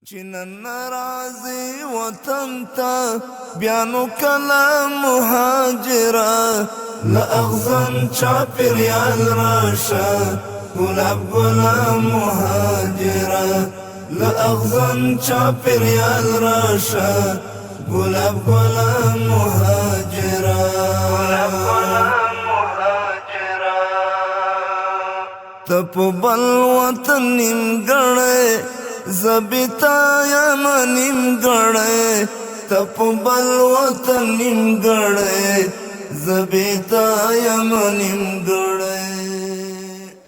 چنن راضی وطن تا بیانو کلا مهاجرا لأغزن چاپر یال راشا گلاب گلا مهاجرا لأغزن چاپر یال راشا گلاب گلا مهاجرا تپ بل وطن نیم گڑے زبیتا یا نیم گڑے تپ بل وطن نیم گڑے زبیتا یا نیم گڑے.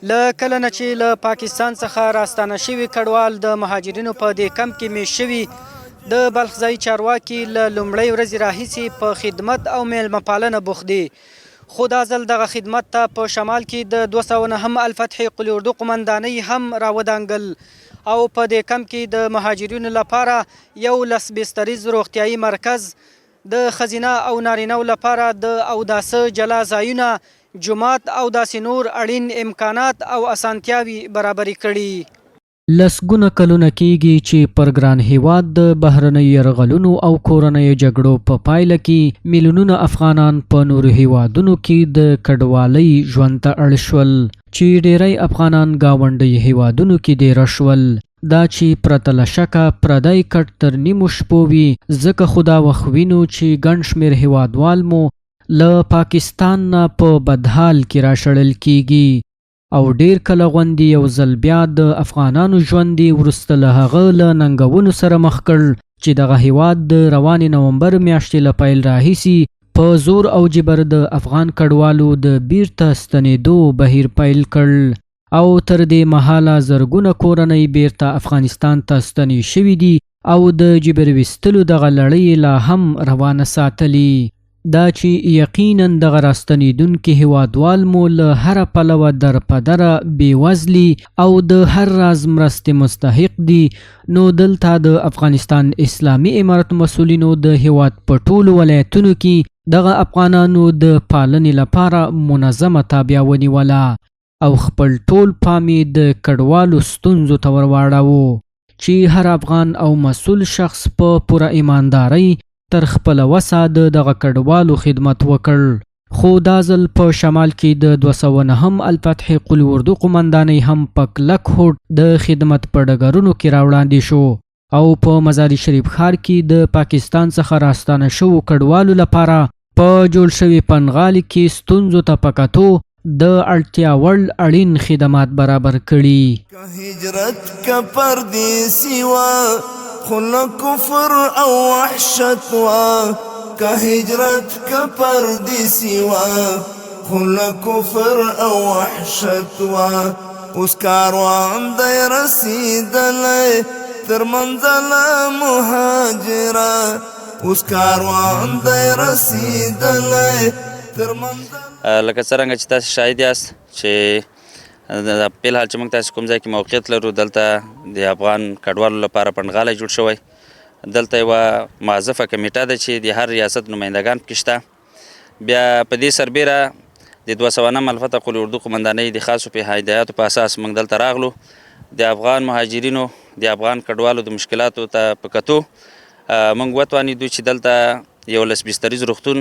له کله نه چې له پاکستان څخه راستانه شوي کډوال د مهاجرینو په دې کمپ کې میشت شوي د بلخ ځایي چارواکي له لومړۍ ورځې راهیسې په خدمت او میلمه پالنه بوخت دي، خو دا ځل دغه خدمت ته په شمال کې د 209 الفتح قلی اردو قمندانۍ هم راودانګل او په دې کمپ کې د مهاجرینو لپاره 11 بستریز روغتیایي مرکز، د ښځینه او نارینهو لپاره د اوداسه جلا ځایونه، جومات او داسې نور اړین امکانات او اسانتیاوې برابرې کړي. لسګونه کلونه کیږي چې پر ګران هیواد د بهرنیو یرغلونو او کورنیو جګړو په پایله کې میلیونونه افغانان په نورو هیوادونو کې د کډوالۍ ژوند ته اړ شول، چې ډیری افغانان ګاونډیو هیوادونو کې دېره شول. دا چې پرته له شکه پردی کټ تر نیمو شپو وي، ځکه خو دا وخت وینو چې ګڼ شمېر هیوادوال مو له پاکستان نه په بدحال کې راشړل کیږي او ډیر کله غوندې یو ځل بیا د افغانانو ژوند وروسته له هغه له ننګونو سره مخ کړ چې دغه هیواد د روانې نومبر میاشتې له پیل راهیسې په زور او جبر د افغان کډوالو د بیرته ستنېدو بهیر پیل کړ او تر دې مهاله زرګونه کورنۍ بیرته افغانستان ته ستنې شوي دي او د جبر ویستلو دغه لړۍ لا هم روانه ساتلي. دا چې یقینا دغه راستنېدونکي هیوادوال مو له هره پلوه در په دره بېوزلي او د هر راز مرستې مستحق دي، نو دلته د افغانستان اسلامي امارت مسؤلینو د هیواد په ټولو ولایتونو کې دغه افغانانو د پالنې لپاره منظمه تابع ونیوله او خپل ټول پام یې د کډوالو ستونزو ته ورواړاوه چې هر افغان او مسؤل شخص په پوره ایماندارۍ تر خپل وسه دغه کډوالو خدمت وکړ. خو دا ځل په شمال کې د 209 الفتح قلی اردو قمندانۍ هم په کلک هوډ د خدمت په ډګرونو کې راوړاندې شو او په مزار شریف ښار کې د پاکستان څخه راستانه شوو کډوالو لپاره په جوړ شوي پنغالي کې ستونزو ته په کتو د اړتیا وړ اړین خدمات برابر کړي. که هجرت که پردیسی وا خلا کفر او وحشت وا که هجرت که پردیسی وا خلا کفر او وحشت وا اوس کاروان دی رسیدلی تر منزل مهاجرا اوس کاروان دی رسیدلی تر منزل. لکه څرنګه چې تاسو شاهد یاست چې د پیل حال چې موږ تاسو کوم ځای کې موقعیت لرو، دلته د افغان کډوالو لپاره پنډغالی جوړ شوی. دلته یوه معزفه کمیټه ده چې د هر ریاست نمایندګان پکې شته. بیا په دې سربیره د 209 الفتح قلی اردو قمندانۍ د خاصو په هدایاتو په اساس موږ دلته راغلو د افغان مهاجرینو د افغان کډوالو د مشکلاتو ته په کتو موږ وتوانېدو چې دلته 11 بستریز روغتون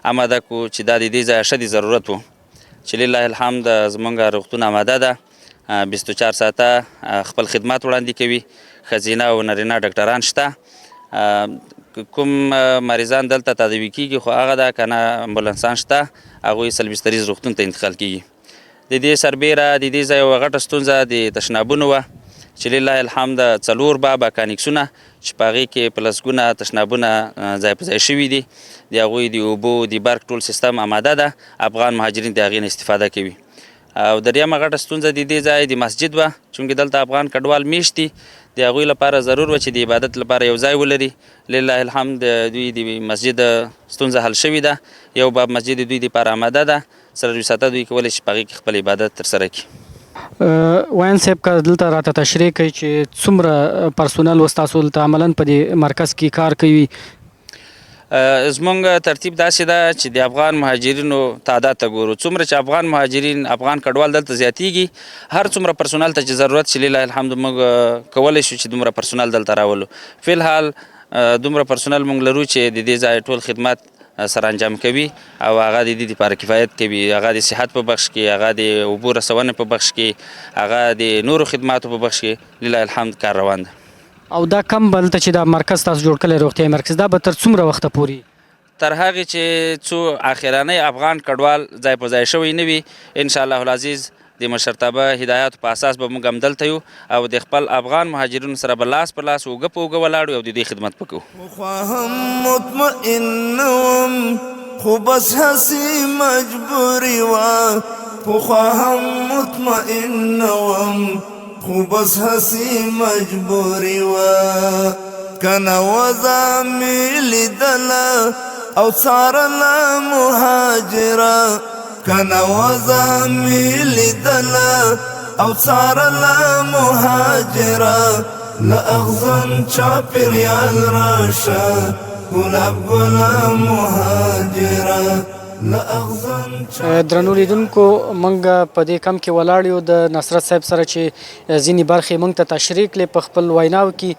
آماده کړو چې دا د دې ځایه شدید ضرورت و چې لله الحمد زمونږ روغتون آماده ده، 24 ساعته خپل خدمات وړاندې کوي، ښځینه او نارینه ډاکټران شته، کوم مریضان دلته تداوي کیږي خو هغه ده که نه امبولانسان شته هغوی 100 بستریز روغتون ته انتقال کیږي. د دې سربیره د دې ځای یوه غټه ستونزه د تشنابونو وه چې لله الحمد 4 بابه کانکسونه چې په هغې کې په لسګونه تشنابونه ځای په ځای شوي دي، د هغوی د اوبو د برق ټول سیستم آماده ده، افغان مهاجرین د هغې نه استفاده کوي. او دریمه غټه ستونزه د دې ځای د مسجد وه، چونکې دلته افغان کډوال میشت دي، د هغوی لپاره ضرور وه چې د عبادت لپاره یو ځای ولري. لله الحمد دوی د مسجد ستونزه حل شوې ده، یو باب مسجد دوی دپاره آماده ده، سره وساته دوی کولی شي په هغې کې خپل عبادت ترسره کړي. وین صاحب که دلته راته تشریح کوي چې څومره پرسونل و ستاسو دلته عملا په دې مرکز کې کار کوي؟ زمونږ ترتیب داسې ده چې د افغان مهاجرینو تعداد ته ګورو. څومره چې افغان مهاجرین افغان کډوال دلته زیاتیږي، هر څومره پرسونل ته چې ضرورت شي لله الحمد موږ کولی شو چې دومره پرسونل دلته راولو. فی الحال دومره پرسونل موږ لرو چې د دې ځای ټول خدمات سره انجام کوي او هغه د دې لپاره کفایت کوي. هغه د صحت په بخش کې، هغه د اوبو رسونې په بخش کې، هغه د نورو خدماتو په بخش کې لله الحمد کار روان ده. او دا کم بلته چې دا مرکز تاسو جوړ کړی روغتیايي مرکز، دا به تر څومره وخته پورې؟ تر هغې چې څو اخرنی افغان کډوال ځای په ځای شوی نه وي، انشاءالله العزیز د مشرتابه هدایاتو په اساس به موږ همدلته یو او د خپل افغان مهاجرینو سره به لاس په لاس اوږه په اوږه ولاړو او د دې خدمت به کوو. خواهم مطمئن وم خو بس هسې مجبوري وه، خواهم مطمئن وم خو بس هسې مجبوري وه، کنه وضع مې لیدله او څارله مهاجره، کنه وضع مې لیدله او څارله مهاجره، له اغزن چاپېریال راشه ګلاب ګله مهاجره. درنو لیدونکو، موږ په دې کم کې ولاړ یو د نصرت صاحب سره چې ځینې برخې موږ ته تشریح کړې په خپل ویناو کې،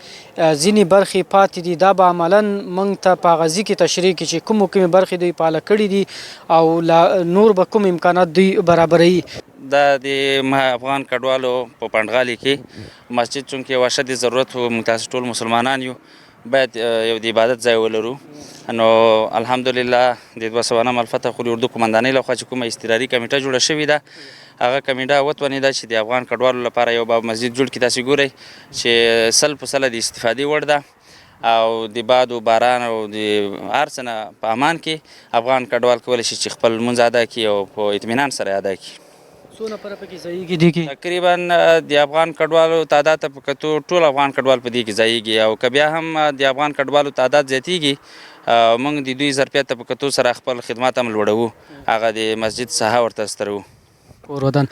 ځینې برخې پاتې دي. دا به عملا موږ ته په هغه ځای کې تشریح کړي چې کومې برخې دوی فعاله کړي دي او نور به کوم امکانات دوی برابروي. دا د افغان کډوالو په پنډغالي کې مسجد چونکې یو اشد ضرورت و، موږ تاسو ټول مسلمانان یو، باید یو د عبادت ځای ولرو. نو الحمدلله د 209 الفتح قلی اردو قمندانۍ لخوا چې کومه اضطراري کمیټه جوړه شوې ده، هغه کمیټه وتوانېده چې د افغان کډوالو لپاره یو باب مسجد جوړ کړي. تاسې ګورئ چې 100% د استفادې وړ ده او د باد و باران او د هر څه نه په امان کې افغان کډوال کولی شي چې خپل لمونځ ادا کړي او په اطمینان سره ادا کړي. څو نفره پکې ځایږي دي کې؟ تقریبا د افغان کډوالو تعداد ته په کتو ټول افغان کډوال په دې کې ځایږي، او که بیا هم د افغان کډوالو تعداد زیاتیږي موږ د دوی ظرفیت ته په کتو سره خپل خدمات هم لوړوو، هغه د مسجد ساحه ورته ستروو. کور ودان.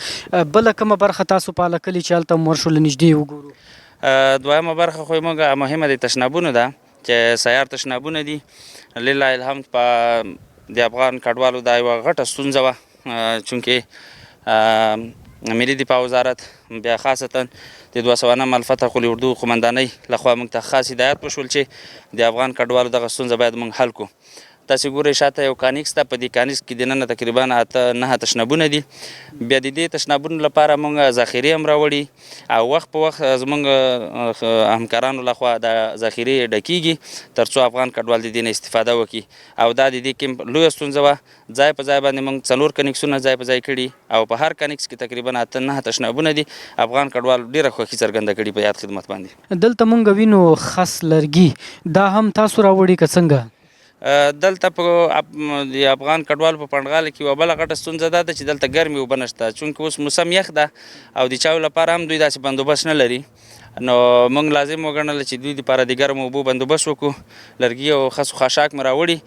بله کومه برخه تاسو فعاله کړې چې هلته ورشو له نږدې وګورو؟ دویمه برخه خو موږ مهمه د تشنابونو ده چې سیار تشنابونه دي. لله الحمد په د افغان کډوالو دا یوه غټه ستونزه وه، چونکې ملي دفاع وزارت بیا خاصتا د 209 الفتح قلی اردو قمندانۍ لخوا موږ ته خاص هدایت وشول چې د افغان کډوالو دغه ستونزه باید موږ حل کړو. تاسې ګورئ شاته یو کانیکس ده، په دې کانیکس کې دننه تقریبا 8-9 تشنابونه دي. بیا د دې تشنابونو لپاره موږ ذخیرې هم راوړي او وخت په وخت زموږ همکارانو لخوا د ذخیرې ډکیږي تر څو افغان کډوال د دې نه استفاده وکړي. او دا د دې کیمپ لویه ستونزه وه، ځای په ځای باندې موږ 4 کنیکسونه ځای په ځای کړي او په هر کنیکس کې تقریبا 8-9 تشنابونه دي. افغان کډوال ډېره خوښي څرګنده کړي په یاد خدمت باندې. دلته موږ وینو خس لرګي، دا هم تاسو راوړي که څنګه؟ دلته په د افغان کډوالو په پنډغاله کې یوه بله غټه ستونزه دا ده چې دلته ګرمې اوبه نشته، چونکې اوس موسم یخ ده او د چایو لپاره هم دوی داسې بندوبست نه لري. نو موږ لازم وګڼله چې دوی دپاره د ګرمو اوبو بندوبست وکړو. لرګي او خس خاشاک مې راوړي،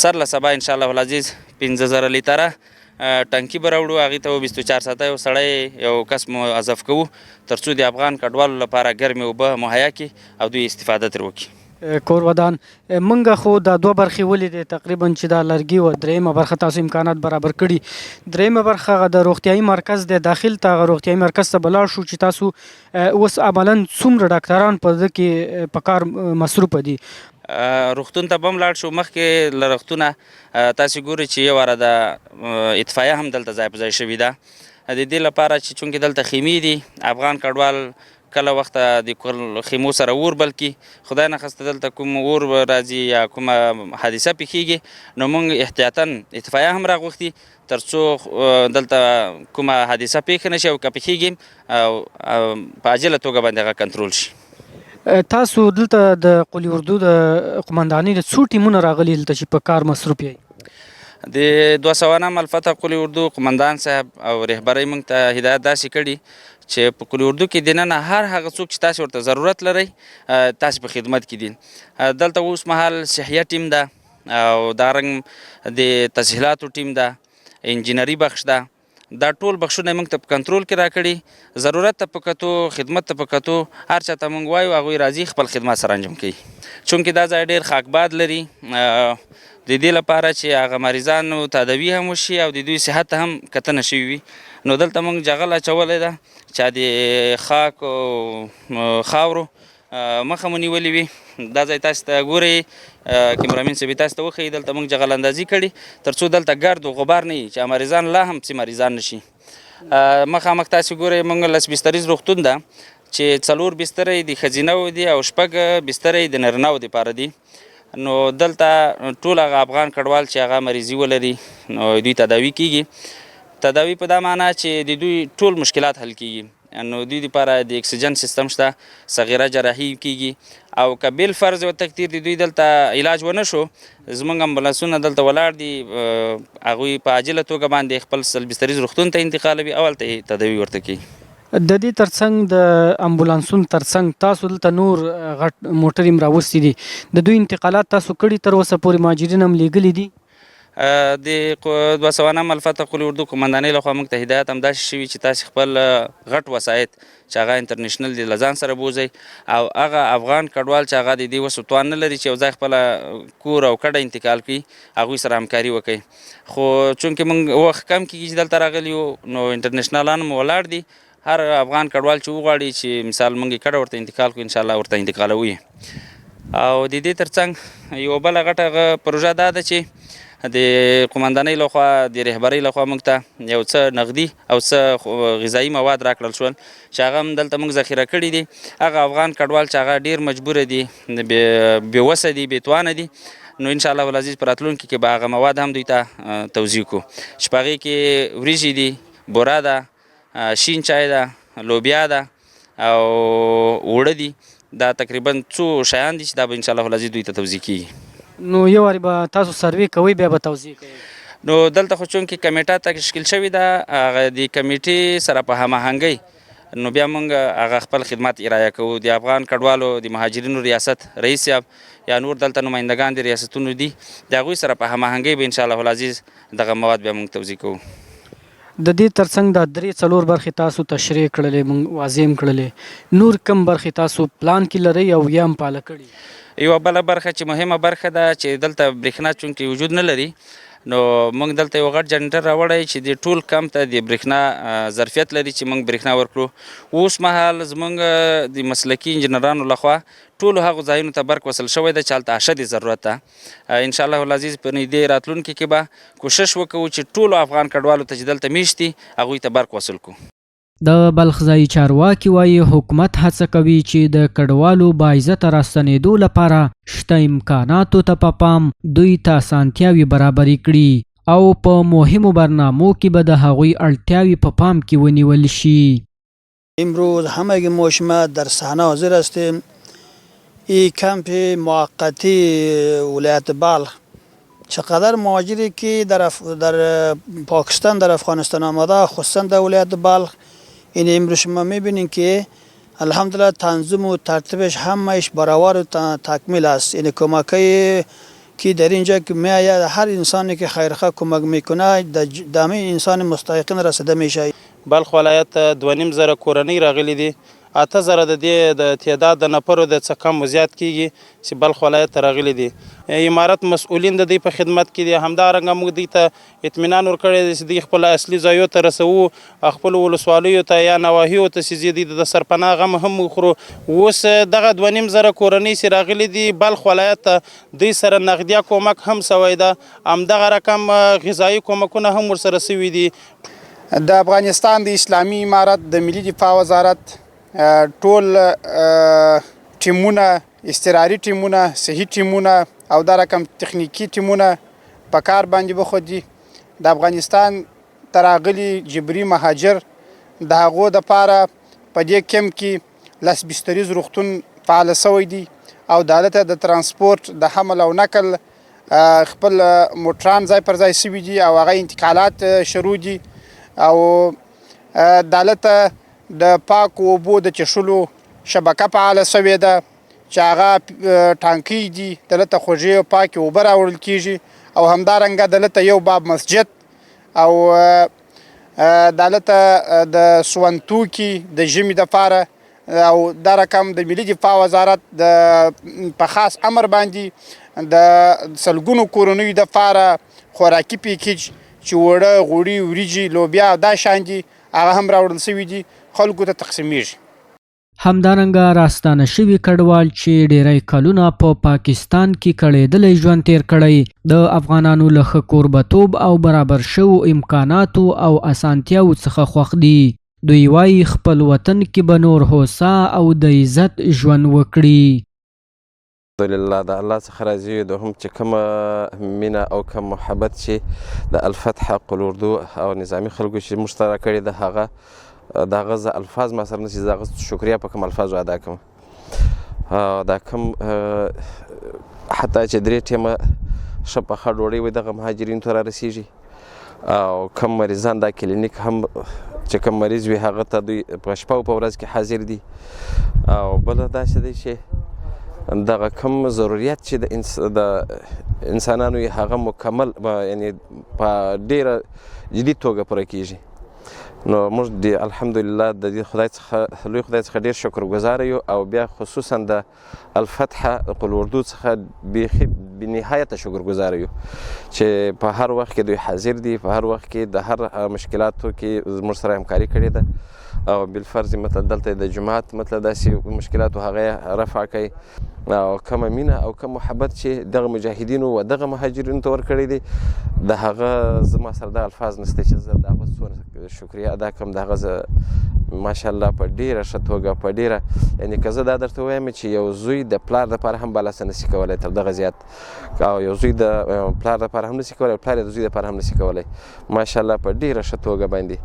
سر له سبا انشاءالله العزیز 50,000 لیتره ټنکي به راوړو، هغې ته به 24 ساعته یو سړی یو کس موظف کوو تر څو د افغان کډوالو لپاره ګرمې اوبه مهیا کړي او دوی استفاده ترې وکړي. کور ودان. منګه خو دا 2 برخې ولیدې تقریبا چې دا لرګي و، درېیمه برخه تاسو امکانات برابر کړي. درېیمه برخه د روغتیايي مرکز د داخل ته روغتیايي مرکز ته بلاړ شو چې تاسو اوس عملا څومره ډاکټران په دې کې په کار مصروفه دي؟ روغتون ته به هم لاړ شو. مخکې له روغتونه تاسې ګورئ چې یو واره د اطفایه هم دلته ځای په ځای شوي ده، د دې لپاره چې چونکې دلته خیمې دي، افغان کډوال کله وخت د خیمو سره اور بل کی، خدای نخواسته دلته کوم اور راځي یا کومه حادثه پیښیږي، نو موږ احتیاطاً اطفایه هم راغوښتي تر څو دلته کومه حادثه پیښه نشي او که پیښیږي او په عاجله توګه باندې هغه کنټرول شي. تاسو دلته د قلی اردو د قمندانۍ د څو ټیمونه راغلي دلته چې په کار مصروف یې؟ د 209 الفتح قلی اردو قمندان صاحب او رهبرۍ موږ ته هدایت داسې کړي چې په قلی اردو کې دننه هر هغه څوک چې تاسې ورته ضرورت لرئ تاسې په خدمت کې دي. دلته اوس مهال صحیه ټیم ده او دارنګ د تسهیلاتو ټیم ده، انجینري بخش ده دا ټول بخښونه موږ ته په کنټرول کې راکړي. ضرورت ته په کتو، خدمت ته په کتو، هر چا ته موږ وایو هغوی راځي خپل خدمت سره انجام کوي. چونکې دا ځای ډېر خاکباد لري د دې لپاره چې هغه مریضانو تداوي هم وشي او د دوی صحت ته هم کتنه شوې وي. نو دلته موږ جغل اچولی ده چې د خاک او خاورو مخه مو نیولې وي. دا ځای تاسو ته ګورئ، کیمرامین صاحب تاسو ته وښیي، دلته موږ جغل اندازي کړي تر څو دلته ګرد و غبار نه وي چې مریضان لا هم پسې مریضان نه شي. مخامخ تاسو ګورئ موږ لس بستریز روغتون ده چې 4 بسترې د ښځینهو دي او 6 بسترې د نرینهو دپاره دي. نو دلته ټول هغه افغان کډوال چې هغه مریضي ولري نو دوی تداوي کیږي. تداوي په دا معنا چې د دوی ټول مشکلات حل کیږي. نو دوی لپاره د اکسیجن سیستم شته، صغیره جراحي کیږي او که بل فرض و تقدیر د دوی دلته علاج ونه شو، زموږ امبولانسونه دلته ولاړ دي، هغوی په عاجله توګه باندې خپل 100 بستریز روغتون ته انتقالوي او هلته تداوي ورته کوي. د دې ترڅنګ د امبولانسونو ترڅنګ تاسو دلته نور غټ موټر هم راوستي دي، د دوی انتقالات تاسو کړي تر اوسه پورې مهاجرین هم لیږلي دي؟ د 209 الفتح قل اردو قمندانۍ لخوا موږ ته هدایت همداسې شوي چې تاسې خپل غټ وسایط چې هغه انټرنیشنل دي له ځان سره بوځئ او هغه افغان کډوال چې هغه د دې وس توان نه لري چې یو ځای خپله کور او کډه انتقال کړي، هغوی سره همکاري وکړئ. خو چونکې موږ وخت کم کېږي چې دلته راغلي یو، نو انټرنیشنالان مو ولاړ دي. هر افغان کډوال چې وغواړي چې مثال موږ یې کډه ورته انتقال کړو، انشاءالله ورته انتقالوو. او د دې ترڅنګ یوه بله غټه پروژه دا ده چې د قمندانۍ لخوا د رهبرۍ لخوا موږ ته یو څه نغدي او څه غذایي مواد راکړل شول چې هغه هم دلته موږ ذخیره کړي دي. هغه افغان کډوال چې هغه ډېر مجبوره دي، بېوسه دي، بېتوانه دي، نو انشاءالله العزیز په راتلونکي کې به هغه مواد هم دوی ته توزیع کړو چې په هغې کې وریژې دي، بوره ده، شین چای ده، لوبیا ده او اوړه دي. دا تقریبا څو شیان دي چې دا به انشاءالله العزیز دوی ته توزیع کېږي. نو یو وارې به تاسو سروې کوئ بیا به توزیع کوئ؟ نو دلته خو چونکې کمیټه تشکیل شوې ده، هغه د کمیټې سره په هماهنګۍ نو بیا موږ هغه خپل خدمات ارایه کوو. د افغان کډوالو د مهاجرینو ریاست رئیس صاحب یا نور دلته نمایندګان د ریاستونو دي، د هغوی سره په هماهنګۍ به انشاءالله العزیز دغه مواد بیا موږ توزیع کوو. د دې ترڅنګ دا 3-4 برخې تاسو تشریح کړلې، موږ واضح هم کړلې، نور کوم برخې تاسو پلان کې لرئ او یا هم پاله کړي؟ یوه بله برخه چې مهمه برخه ده چې دلته برېښنا چونکې وجود نه لري، نو موږ دلته یو غټ جنریټر راوړی چې د ټول کمپ ته د برېښنا ظرفیت لري چې موږ برېښنا ورکړو. اوس مهال زموږ د مسلکي انجینرانو لخوا ټولو هغو ځایونو ته برق وصل شوی ده چې هلته اشد ضرورت ده. انشاءالله العزیز په نږدې راتلونکي کې به کوشش وکړو چې ټولو افغان کډوالو ته چې دلته میشت دي هغوی ته برق وصل کړو. د بلخ ځایي چارواکي وایي حکومت هڅه کوي چې د کډوالو باعزته راستنېدو لپاره شته امکاناتو ته په پام دوی ته اسانتیاوې برابرې کړي او په مهمو برنامو کې به د هغوی اړتیاوې په پام کې ونیول شي. امروز همگی ما شما در صحنه حاضر هستیم. این کمپ موقتی ولایت بلخ چقدر مهاجری که در پاکستان در افغانستان آمده، خصوصا در ولایت بلخ، این امروز شما میبینید که الحمدلله تنظیم و ترتیبش همهش برابر و تکمیل است. این کمکی که در اینجا که میآید هر انسانی که خیرخواه کمک میکنه دامه انسان مستحقین رسیده میشه. بلخ ولایت 2,500 کورنۍ راغلي دي، 8,000 د دې د تعداد د نفرو د څه کم و زیات کیږي چې بلخ ولایت ته راغلي دي. امارت مسؤلین د دوی په خدمت کې دي. همدارنګه موږ دوی ته اطمینان ورکړی دی چې دوی خپل اصلي ځایو ته رسوو، خپلو ولسوالیو ته یا نواحیو ته چې دوی د سرپناه غم هم وخورو. اوس دغه 2,500 کورنۍ چې راغلي دي بلخ ولایت ته، دوی سره نغدیه کومک هم سوی ده، همدغه رقم غذایي کومکونه هم ورسره سوي دي. د افغانستان د اسلامي امارت د ملي دفاع وزارت ټول ټیمونه، اضطراري ټیمونه، صحي ټیمونه او دا رقم تخنیکي ټیمونه په کار باندې بخودي. د افغانستان ته راغلي جبري مهاجر د هغو دپاره په دې کمپ کې 10 بستریز روغتون فعال سوی دی او د هلته د ترانسپورت د حمل او نقل خپل موټران ځای پر ځای سوي دي او هغه انتقالات شروع دي او د هلته د پاکو اوبو د چښلو شبکه فعاله سوې ده چې هغه ټانکۍ دي، دلته خوږې او پاکې اوبه راوړل کېږي او همدارنګه دلته یو باب مسجد او دا هلته د سون توکي د ژمي دپاره او دا رقم د ملي دفاع وزارت په خاص امر باندې د سلګونو کورنیو دپاره خوراکي پیکیج چې وړه غوړي وریجې لوبیا او دا شیان دي هغه هم راوړل سوي دي خلکو ته تقسیمیږي. همدارنګه راستانه شوي کډوال چې ډیری کلونه په پاکستان کې کړېدلی ژوند تیر کړی د افغانانو له ښه کوربتوب او برابر شوو امکاناتو او اسانتیاو څخه خوښ دي. دوی وایي خپل وطن کې به نور هوسا او د عزت ژوند وکړي. الحمدلله د الله څخه راضي یو دوهم چې کومه مینه او کوم محبت چې د الفتح قل اردو او نظامي خلکو چې موږ ته راکړې ده د هغه زه الفاظ ما سره نشي د هغه شکریه په کوم الفاظو ادا کوم. دا کوم حتی چې درې ټیمه ښه پخه ډوډۍ وي دغه مهاجرینو ته رارسیږي او کم مریضان دا کلینیک هم چې کوم مریض وي هغه ته دوی په شپه او په ورځ کې حاضر دي. او بله داسې دی چې دغه کوم ضرورت چې د انسانانو یې هغه مکمل یعنی په ډیره جدي توګه پوره کیږي. نو موږ د الحمدلله د دې خدای څخه لوی خدای څخه ډیر شکرګزاره یو او بیا خصوصا د الفتح قل اردو څخه بیخي بنهایته شکرګزاره یو چې په هر وخت کې دوی حاضر دي، په هر وخت کې د هر مشکلاتو کې موږ سره همکاري کړې ده او بالفرض مطلب دلته د جماعت مطلب داسې مشکلاتو هغه رفع کوي او کومه مینه او کوم محبت چې دغه مجاهدینو و دغه مهاجرینو ته ورکړی دی د هغه زما سره د الفاظ نشته چې زه د هغه څومره شکریه ادا کړم. د هغه زه ماشاءالله په ډیره ښه توګه په ډیره یعنی که زه دا درته ووایم چې یو زوی د پلار دپاره هم بالاسه نشي کولی تر دغه زیات او یو زوی د پلار دپاره هم نشي کولی او پلار یې د زوی دپاره هم نشي کولی ماشاءالله په ډیره ښه توګه باندې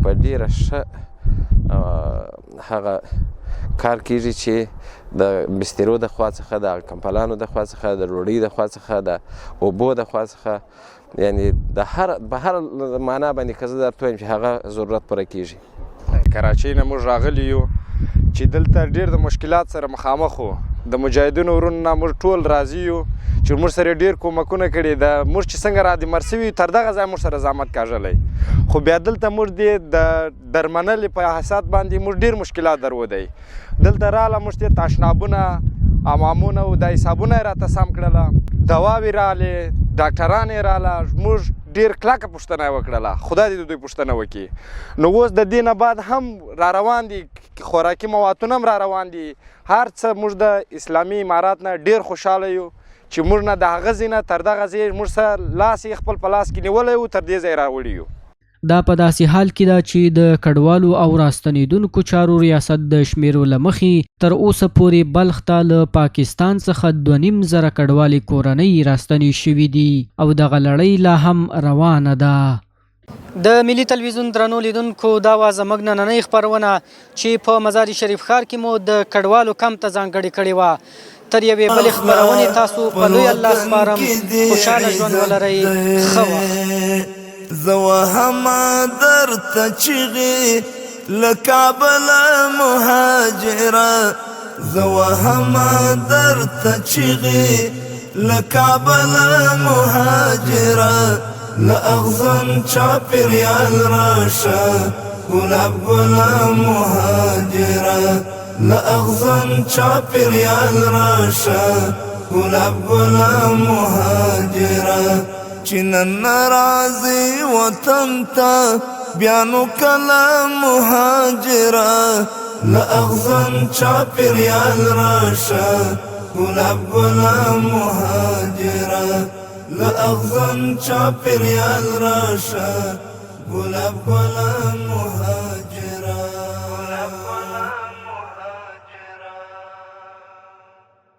په ډیره ښه هغه کار کیږي چې د بسترو د خوا څخه د کمپلانو د خوا څخه د ډوډۍ د خوا څخه د اوبو د خوا څخه یعنی د هر په هر معنا باندې که زه درته وایم چې هغه ضرورت پوره کیږي. کراچۍ نه موږ راغلي یو چې دلته ډېر د مشکلات سره مخامخ وو. د مجاهدینو ورونو نه موږ ټول راضي یو چې موږ سره ډېر کومکونه کړي د موږ چې څنګه را دي مر سوي تر دغه ځای موږ سره زحمت کاږلی خو بیا دلته موږ د درمنلې په حساب باندې موږ ډېر مشکلات درلودی. دلته راله موږ ته تاشنابونه امامونه او د حسابونه یې راته سم کړله دواوې رالې ډاکټران یې راله موږ ډېر کلکه پوښتنه یې وکړله خدای دې د دوی پوښتنه وکړي. نو اوس د دې نه بعد هم را روان دي خوراکي موادونه هم را روان دي هر څه موږ د اسلامي امارات نه ډېر خوشحاله یو چې موږ نه د هغه ځای نه تر دغه ځای موږ سره لاس یې خپل په لاس کې نیولی و تر دې ځای راوړي یو. دا په داسې حال کې ده چې د کډوالو او راستنېدونکو چارو ریاست د شمیرو له مخې تر اوسه پورې بلخ ته له پاکستان څخه 2.5 زره کډوالې کورنۍ راستنې شوي دي او دغه لړۍ لا هم روانه ده. د ملي تلویزیون درنو لیدونکو دا وه زموږ نننۍ خپرونه چې په مزار شریف ښار کې مو د کډوالو کمپ ته ځانګړې کړې وه. تر یوې بلې خپرونې تاسو په لوی الله سپارم خوشحاله ژوند ولرئ. ښه وخت. زوهما درته چیغې له کابله مهاجره زوهما درته چیغې له کابله مهاجره له اغزن چاپېریال راشه ګلاب ګله مهاجره له اغزن چاپېریال راشه ګلاب ګله مهاجره چې نن راځي وطن ته بیا نو کله مهاجره له اغزن چاپېریال راشه ګلاب ګله مهاجره له اغزن چاپېریال راشه ګلاب ګله مهاجره